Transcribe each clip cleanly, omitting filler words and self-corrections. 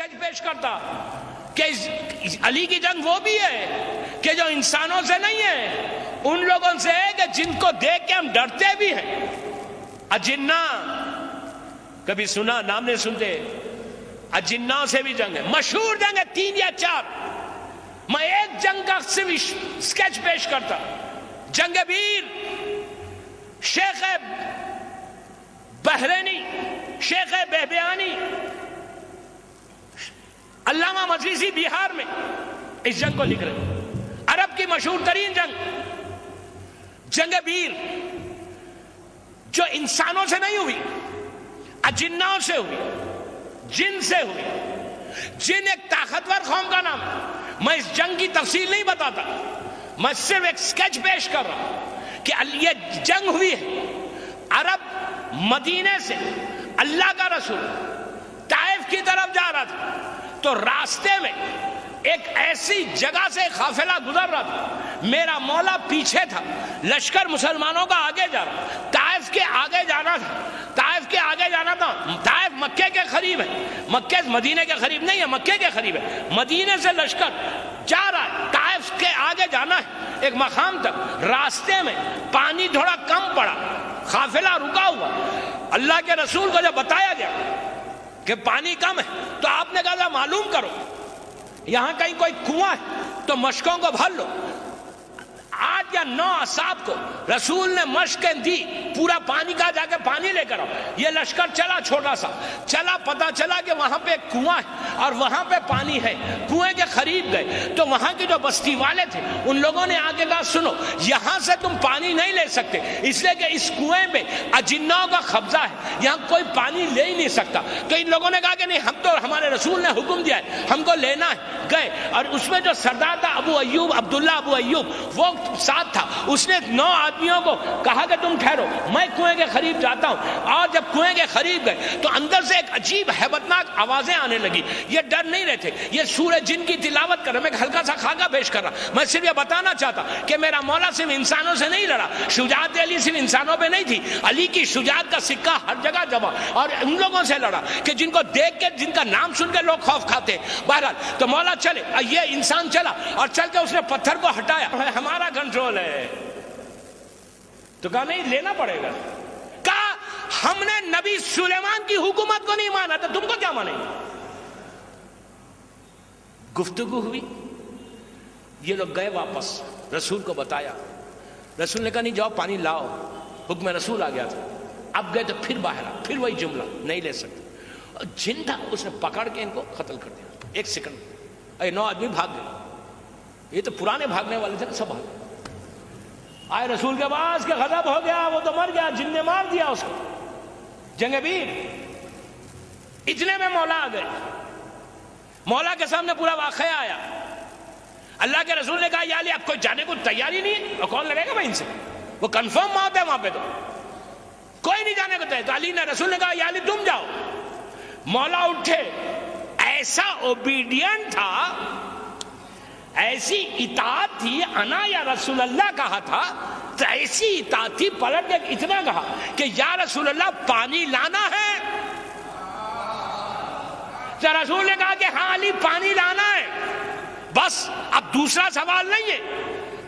Sketch پیش کرتا کہ علی کی جنگ وہ بھی ہے کہ جو انسانوں سے نہیں ہے، ان لوگوں سے ہے کہ جن کو دیکھ کے ہم ڈرتے بھی ہیں. اجنہ کبھی سنا؟ نام نہیں سنتے. اجنہ سے بھی جنگ ہے، مشہور جنگ ہے 3 یا 4. میں ایک جنگ کا صرف اسکیچ پیش کرتا. جنگ بیر، شیخ بحرینی، شیخ بہبیانی، علامہ مجلسی بہار میں اس جنگ کو لکھ رہے ہیں. عرب کی مشہور ترین جنگ بیر، جو انسانوں سے نہیں ہوئی، اجنوں سے ہوئی، جن سے ہوئی. جن ایک طاقتور قوم کا نام ہے. میں اس جنگ کی تفصیل نہیں بتاتا، میں صرف ایک سکیچ پیش کر رہا ہوں کہ یہ جنگ ہوئی ہے. عرب مدینے سے اللہ کا رسول طائف کی طرف جا رہا تھا تو راستے میں ایک ایسی جگہ سے قافلہ گزر رہا تھا. میرا مولا پیچھے تھا، لشکر مسلمانوں کا آگے جا رہا. طائف کے آگے جانا تھا، طائف کے آگے جانا تھا. طائف مکے کے قریب ہے، مکے مدینے کے قریب نہیں ہے، مکے کے قریب ہے. مدینے سے لشکر جا رہا ہے، طائف کے آگے جانا ہے ایک مقام تک. راستے میں پانی تھوڑا کم پڑا، قافلہ رکا ہوا. اللہ کے رسول کو جب بتایا گیا کہ پانی کم ہے تو آپ نے کہا معلوم کرو یہاں کہیں کوئی کنواں ہے تو مشکوں کو بھر لو. 8 یا 9 اصحاب کو رسول نے مشقیں دی، پورا پانی کا جا کے پانی لے کر آؤ. یہ لشکر چلا، چھوٹا سا چلا، پتا چلا کہ وہاں پہ ایک کنواں ہے اور وہاں پہ پانی ہے. کنویں کے قریب گئے تو وہاں کے جو بستی والے تھے ان لوگوں نے آگے کہا سنو یہاں سے تم پانی نہیں لے سکتے اس لیے کہ اس کنویں پہ اجنوں کا قبضہ ہے، یہاں کوئی پانی لے ہی نہیں سکتا. تو ان لوگوں نے کہا کہ نہیں، ہم تو ہمارے رسول نے حکم دیا ہے، ہم کو لینا ہے. گئے اور اس میں جو سردار تھا ابو ایوب، عبداللہ ابو ایوب، وہ ساتھ تھا. اس نے 9 آدمیوں کو کہا کہ تم ٹھہرو، میں کنویں کے قریب جاتا ہوں. اور جب کنویں کے قریب گئے تو اندر سے ایک عجیب ہیبتناک آوازیں آنے لگی. یہ ڈر نہیں رہے تھے، یہ سورہ جن کی تلاوت کر رہا. میں ایک ہلکا سا خاکہ پیش کر رہا. میں صرف یہ بتانا چاہتا کہ میرا مولا صرف انسانوں سے نہیں لڑا، شجاعت علی صرف انسانوں پہ نہیں تھی. علی کی شجاعت کا سکہ ہر جگہ جمع، اور ان لوگوں سے لڑا کہ جن کو دیکھ کے، جن کا نام سن کے لوگ خوف کھاتے. بہرحال تو مولا چلے، یہ انسان چلا اور چل کے اس نے پتھر کو ہٹایا. ہمارا کنٹرول ہے. تو کہا نہیں، لینا پڑے گا. کہا ہم نے نبی سلیمان کی حکومت کو نہیں مانا تو تم کو کیا مانیں گے. گفتگو ہوئی، یہ لوگ گئے واپس، رسول کو بتایا. رسول نے کہا نہیں جاؤ پانی لاؤ، حکم رسول آ گیا تھا. اب گئے تو پھر باہر آ، پھر وہی جملہ نہیں لے سکتے. اور جن تھا اس نے پکڑ کے ان کو قتل کر دیا 1 سیکنڈ. 9 آدمی بھاگ گئے. یہ تو پرانے بھاگنے والے تھے نا، سب بھاگ آئے رسول کے پاس کہ غضب ہو گیا، وہ تو مر گیا، جن نے مار دیا اس کو. جنگ بیر. اتنے میں مولا آ گئے. مولا کے سامنے پورا واقعہ آیا. اللہ کے رسول نے کہا یا علی اب کوئی جانے کو تیاری نہیں ہے. اور کون لگے گا بھائی ان سے، وہ کنفرم موت ہے وہاں پہ، تو کوئی نہیں جانے کو تیار. تو علی نے، رسول نے کہا یا علی تم جاؤ. مولا اٹھے، ایسا اوبیڈینٹ تھا، ایسی اطاعت تھی. انا یا رسول اللہ کہا تھا تو ایسی اطاعت تھی. پلٹ کے اتنا کہا کہ یا رسول اللہ پانی لانا ہے. تو رسول نے کہا کہ ہاں علی پانی لانا ہے. بس اب دوسرا سوال نہیں ہے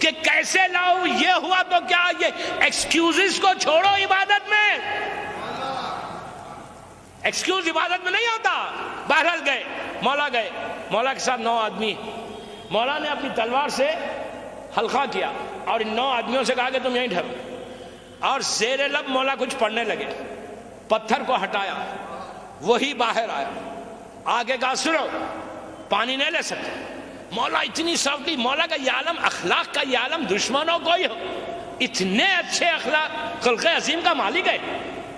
کہ کیسے لاؤ. یہ ہوا تو کیا، یہ ایکسکیوزز کو چھوڑو. عبادت میں ایکسکیوز عبادت میں نہیں ہوتا. بہرحال گئے، مولا گئے. مولا کے ساتھ 9 آدمی. مولا نے اپنی تلوار سے حلقہ کیا اور ان 9 آدمیوں سے کہا کہ تم یہیں ٹھہرو. اور زیر لب مولا کچھ پڑھنے لگے. پتھر کو ہٹایا، وہی باہر آیا. آگے کہا سنو پانی نہیں لے سکتے. مولا اتنی سافٹلی، مولا کا یہ عالم اخلاق کا، یہ عالم دشمنوں کو ہی ہو. اتنے اچھے اخلاق، خلق عظیم کا مالک ہے.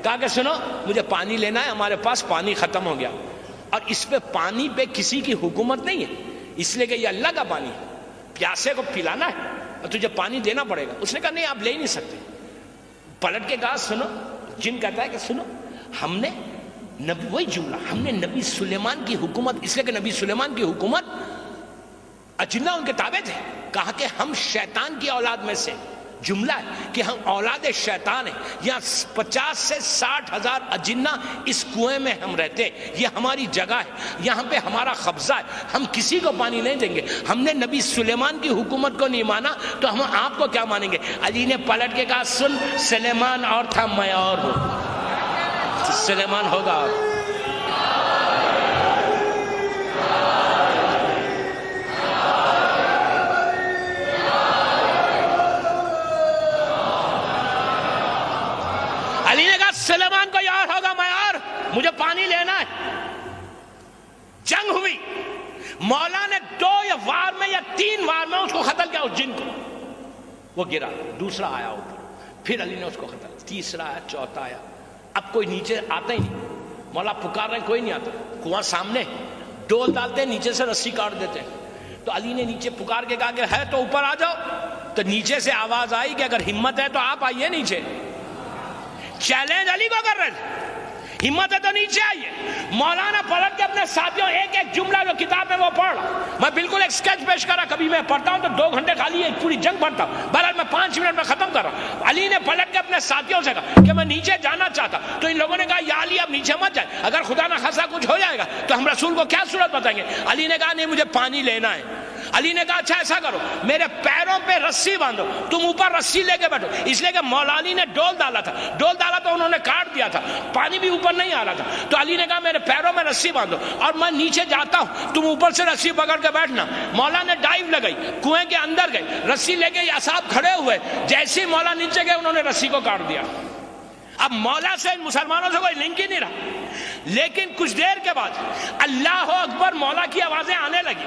کہا کہ سنو مجھے پانی لینا ہے، ہمارے پاس پانی ختم ہو گیا. اور اس پہ پانی پہ کسی کی حکومت نہیں ہے، اس لیے کہ یہ اللہ کا پانی ہے. پیاسے کو پلانا ہے اور تجھے پانی دینا پڑے گا. اس نے کہا نہیں آپ لے ہی نہیں سکتے. پلٹ کے کہا سنو، جن کہتا ہے کہ سنو ہم نے وہی جملہ، ہم نے نبی سلیمان کی حکومت، اس لیے کہ نبی سلیمان کی حکومت اجنہ ان کے تابع تھے. کہا کہ ہم شیطان کی اولاد میں سے جملہ ہے کہ ہم اولاد شیطان ہیں. یہاں 50 سے 60 ہزار اجنہ اس کنویں میں ہم رہتے ہیں. یہ ہماری جگہ ہے, یہاں پہ ہمارا قبضہ ہے. ہم کسی کو پانی نہیں دیں گے. ہم نے نبی سلیمان کی حکومت کو نہیں مانا تو ہم آپ کو کیا مانیں گے؟ علی نے پلٹ کے کہا سن, سلیمان اور تھا, میں اور ہوں. سلیمان ہوگا اور علی نے کہا سلیمان کو یار ہوگا, میں اور, مجھے پانی لینا ہے. جنگ ہوئی, مولا نے 2 وار میں یا 3 وار میں اس کو قتل کیا, اس جن کو. وہ گرا, دوسرا آیا اوپر, پھر علی نے اس کو قتل, تیسرا آیا, چوتھا آیا. اب کوئی نیچے آتا ہی نہیں. مولا پکار رہے ہیں, کوئی نہیں آتا. کنواں سامنے, ڈول ڈالتے ہیں, نیچے سے رسی کاٹ دیتے ہیں. تو علی نے نیچے پکار کے کہا کہ ہے تو اوپر آ جاؤ. تو نیچے سے آواز آئی کہ اگر ہمت ہے تو آپ آئیے نیچے. چیلنج علی کو کر رہے تھے, ہمت ہے تو نیچے آئیے. مولانا پلٹ کے اپنے ساتھیوں ایک ایک جملہ جو کتاب میں وہ پڑھ رہا. میں بالکل ایک سکیچ پیش کرا, کبھی میں پڑھتا ہوں تو 2 گھنٹے خالی ایک پوری جنگ پڑھتا ہوں, بہرحال میں 5 منٹ میں ختم کر رہا ہوں. علی نے پلٹ کے اپنے ساتھیوں سے کہا کہ میں نیچے جانا چاہتا. تو ان لوگوں نے کہا یا علی اب نیچے مت جائے, اگر خدا نہ خاصا کچھ ہو جائے گا تو ہم رسول کو کیا صورت بتائیں گے. علی نے کہا نہیں, مجھے پانی لینا ہے. علی نے کہا اچھا ایسا کرو, میرے پیروں پہ رسی باندھو, تم اوپر رسی لے کے بیٹھو. اس لیے کہ مولا علی نے ڈول ڈالا تھا تو انہوں نے کاٹ دیا تھا, پانی بھی اوپر نہیں آ رہا تھا. تو علی نے کہا میرے پیروں میں رسی باندھو اور میں نیچے جاتا ہوں, تم اوپر سے رسی پکڑ کے بیٹھنا. مولا نے ڈائیو لگائی, کنویں کے اندر گئے, رسی لے کے اصحاب کھڑے ہوئے. جیسے مولا نیچے گئے انہوں نے رسی کو کاٹ دیا. اب مولا سے مسلمانوں سے کوئی لنک ہی نہیں رہا. لیکن کچھ دیر کے بعد اللہ اکبر مولا کی آوازیں آنے لگی.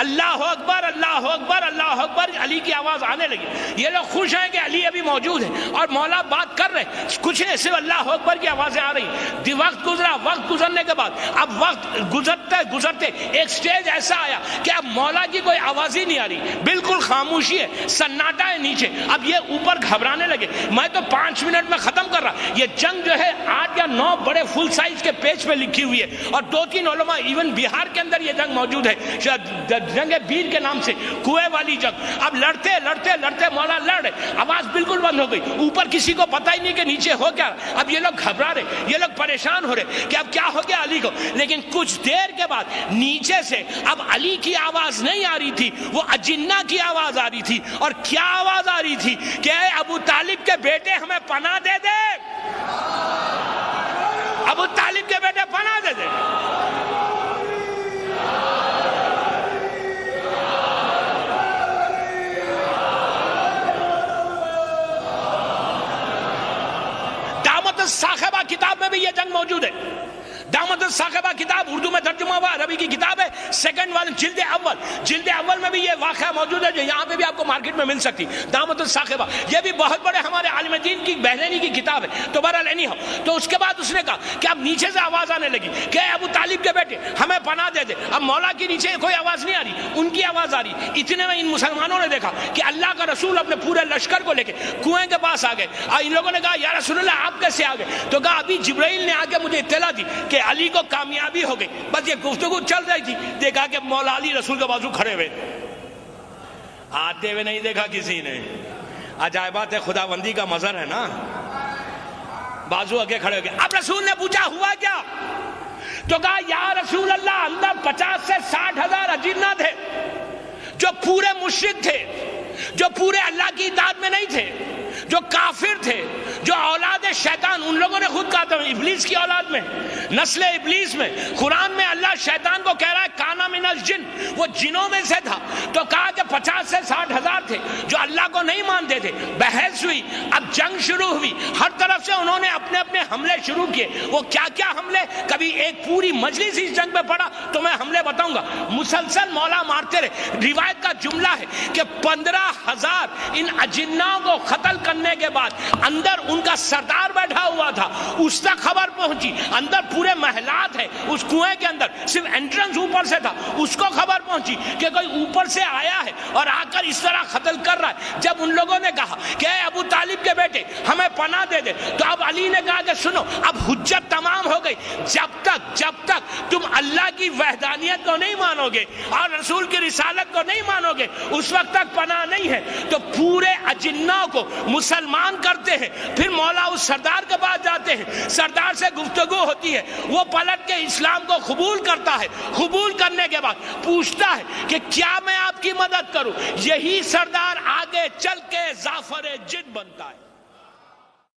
اللہ اکبر, اللہ اکبر, اللہ اکبر, علی کی آواز آنے لگی. یہ لوگ خوش ہیں کہ علی ابھی موجود ہے اور مولا بات کر رہے, کچھ نہیں, صرف اللہ اکبر کی آوازیں آ رہی. وقت گزرا, وقت گزرنے کے بعد اب وقت گزرتے گزرتے ایک سٹیج ایسا آیا کہ اب مولا کی کوئی آواز ہی نہیں آ رہی, بالکل خاموشی ہے, سناٹا ہے نیچے. اب یہ اوپر گھبرانے لگے, میں تو 5 منٹ میں ختم کر رہا. یہ جنگ جو ہے 8 یا 9 بڑے فل سائز کے پیج پہ لکھی ہوئی ہے اور 2-3 علماء, ایون بہار کے اندر یہ جنگ موجود ہے, جنگ بیر کے نام سے, کنویں والی جنگ. اب لڑتے لڑتے لڑتے مولا لڑ رہے, آواز بالکل بند ہو گئی. اوپر کسی کو پتہ ہی نہیں کہ نیچے ہو کیا. اب یہ لوگ گھبرا رہے, یہ لوگ پریشان ہو رہے کہ اب کیا ہو گیا علی کو. لیکن کچھ دیر کے بعد نیچے سے اب علی کی آواز نہیں آ رہی تھی, وہ اجنہ کی آواز آ رہی تھی. اور کیا آواز آ رہی تھی کہ اے ابو طالب کے بیٹے ہمیں پناہ دے دے, ابو طالب کے بیٹے پناہ دے دے. دعوت الصاخبہ کتاب میں بھی یہ جنگ موجود ہے. دعوت الصاخبہ کتاب اردو میں ترجمہ ہوا, عربی کی کتاب ہے, 2nd والا جلد اول میں بھی یہ واقعہ موجود ہے جو یہاں پہ بھی آپ کو مارکیٹ میں مل سکتی. دعوت الصاخبہ یہ بھی بہت بڑے ہمارے عالم دین کی بہلینی کی کتاب ہے. تو بہرحال اینی ہو, تو اس کے بعد اس نے کہا کہ اب نیچے سے آواز آنے لگی کہ ابو طالب کے بیٹے ہمیں پناہ دے دے. اب مولا کی نیچے کوئی آواز نہیں آ رہی, ان کی آواز آ رہی. اتنے میں ان مسلمانوں نے دیکھا کہ اللہ کا رسول اپنے پورے لشکر کو لے کے کنویں کے پاس آ گئے. اور ان لوگوں نے کہا یا رسول اللہ آپ کیسے آ گئے؟ تو کہا ابھی جبرائیل نے آ کے مجھے اطلاع دی کہ علی کو کامیابی ہو گئی. بس یہ گفتگو چل رہی تھی, دیکھا کہ مولا علی رسول کے بازو کھڑے ہوئے, آتے ہوئے نہیں دیکھا کسی نے. عجائبات خداوندی کا مظہر ہے نا, بازو آگے کھڑے ہو گئے. اب رسول نے پوچھا ہوا کیا؟ تو کہا یا رسول اللہ اندر 50 سے 60 ہزار اجنہ تھے جو پورے مشرک تھے, جو پورے اللہ کی اطاعت میں نہیں تھے, جو کافر تھے, جو اولاد شیطان, ان لوگوں نے خود کہا تھا ابلیس کی اولاد میں, نسل ابلیس میں. قرآن میں اللہ شیطان کو کہہ رہا ہے کانا من الجن, وہ جنوں میں سے تھا. تو کہا کہ 50 سے 60 ہزار تھے جو اللہ کو نہیں مانتے تھے. بحث ہوئی, اب جنگ شروع ہوئی, ہر طرف سے انہوں نے اپنے اپنے حملے شروع کیے. وہ کیا کیا حملے, کبھی ایک پوری مجلس اس جنگ میں پڑا تو میں حملے بتاؤں گا. مسلسل مولا مارتے رہے. روایت کا جملہ ہے کہ 15,000 ان اجنوں کو قتل کرنے کے بعد اندر ان کا سردار بیٹھا ہوا تھا, اس تک خبر پہنچی. اندر پورے محلات ہے اس کنویں کے اندر, صرف انٹرنس اوپر سے تھا, اس کو خبر پہنچی کہ کوئی اوپر سے آیا ہے اور آ کر اس طرح قتل کر رہا ہے. جب ان لوگوں نے کہا کہ اے ابو طالب کے بیٹے ہمیں پناہ دے دے, تو اب علی نے کہا کہ سنو اب حجت تمام ہو گئی, جب تک تم اللہ کی وحدانیت کو نہیں مانو گے اور رسول کی رسالت کو نہیں مانو گے، اس وقت تک پناہ نہیں ہے۔ تو پورے اجنہ کو مسلمان کرتے ہیں، پھر مولا اس سردار کے پاس جاتے ہیں، سردار سے گفتگو ہوتی ہے، وہ پلٹ کے اسلام کو قبول کرتا ہے، قبول کرنے کے بعد پوچھتا ہے کہ کیا میں آپ کی مدد کروں؟ یہی سردار آگے چل